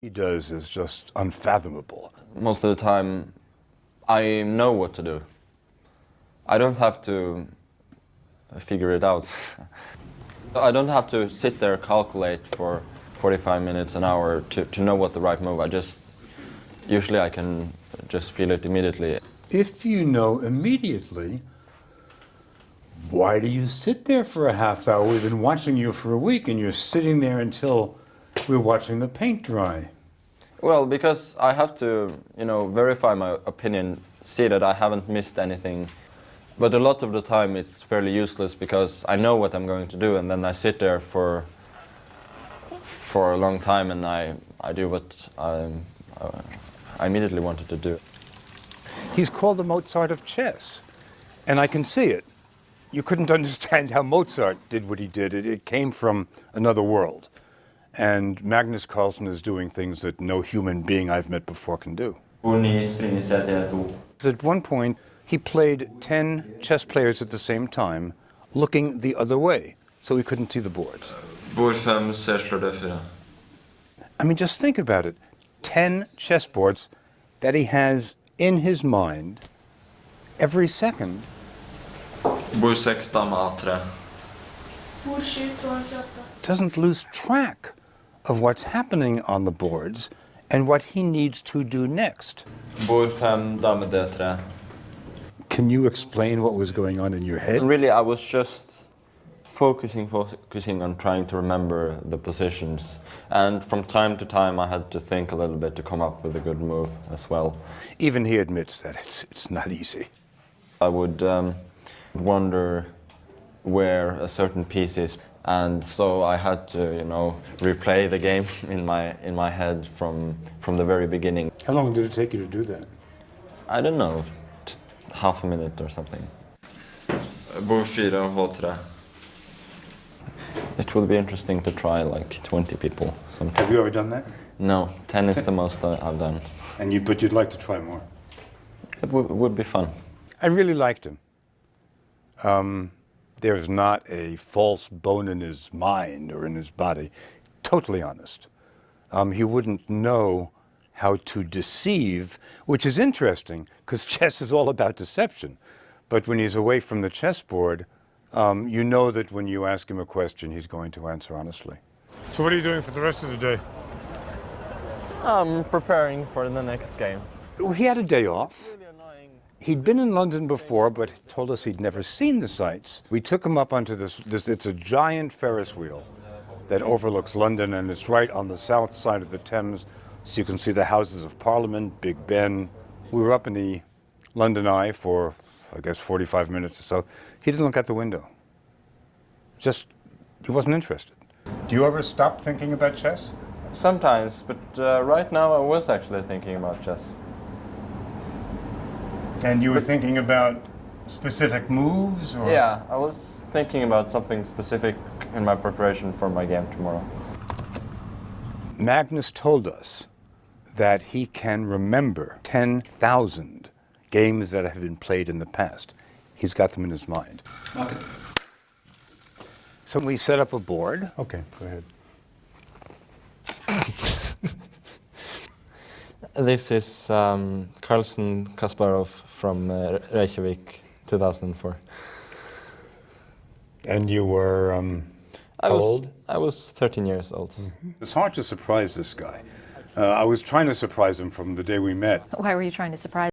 He does is just unfathomable. Most of the time, I know what to do. I don't have to figure it out. I don't have to sit there calculate for 45 minutes, an hour to know what the right move. Usually I can just feel it immediately. If you know immediately, why do you sit there for a half hour? We've been watching you for a week and you're sitting there until we're watching the paint dry. Well, because I have to, verify my opinion, see that I haven't missed anything. But a lot of the time it's fairly useless because I know what I'm going to do, and then I sit there for a long time and I do what I immediately wanted to do. He's called the Mozart of chess, and I can see it. You couldn't understand how Mozart did what he did. It came from another world. And Magnus Carlsen is doing things that no human being I've met before can do. At one point, he played 10 chess players at the same time, looking the other way, so he couldn't see the boards. I mean, just think about it. 10 chessboards that he has in his mind every second. Doesn't lose track of what's happening on the boards and what he needs to do next. Can you explain what was going on in your head? Really, I was just focusing on trying to remember the positions. And from time to time I had to think a little bit to come up with a good move as well. Even he admits that it's not easy. I would wonder where a certain piece is. And so I had to, replay the game in my head from the very beginning. How long did it take you to do that? I don't know, half a minute or something. It will be interesting to try like 20 people sometime. Have you ever done that? No, 10 is the most I've done. But you'd like to try more? It would be fun. I really liked him. There's not a false bone in his mind or in his body. Totally honest. He wouldn't know how to deceive, which is interesting, because chess is all about deception. But when he's away from the chessboard, you know that when you ask him a question, he's going to answer honestly. So what are you doing for the rest of the day? I'm preparing for the next game. He had a day off. He'd been in London before, but told us he'd never seen the sights. We took him up onto this, it's a giant Ferris wheel that overlooks London, and it's right on the south side of the Thames, so you can see the Houses of Parliament, Big Ben. We were up in the London Eye for, I guess, 45 minutes or so. He didn't look out the window. He wasn't interested. Do you ever stop thinking about chess? Sometimes, but right now I was actually thinking about chess. And you were thinking about specific moves? Or? Yeah, I was thinking about something specific in my preparation for my game tomorrow. Magnus told us that he can remember 10,000 games that have been played in the past. He's got them in his mind. Okay. So we set up a board. Okay, go ahead. This is Carlsen Kasparov from Reykjavik, 2004. And you were how old? I was 13 years old. Mm-hmm. It's hard to surprise this guy. I was trying to surprise him from the day we met. Why were you trying to surprise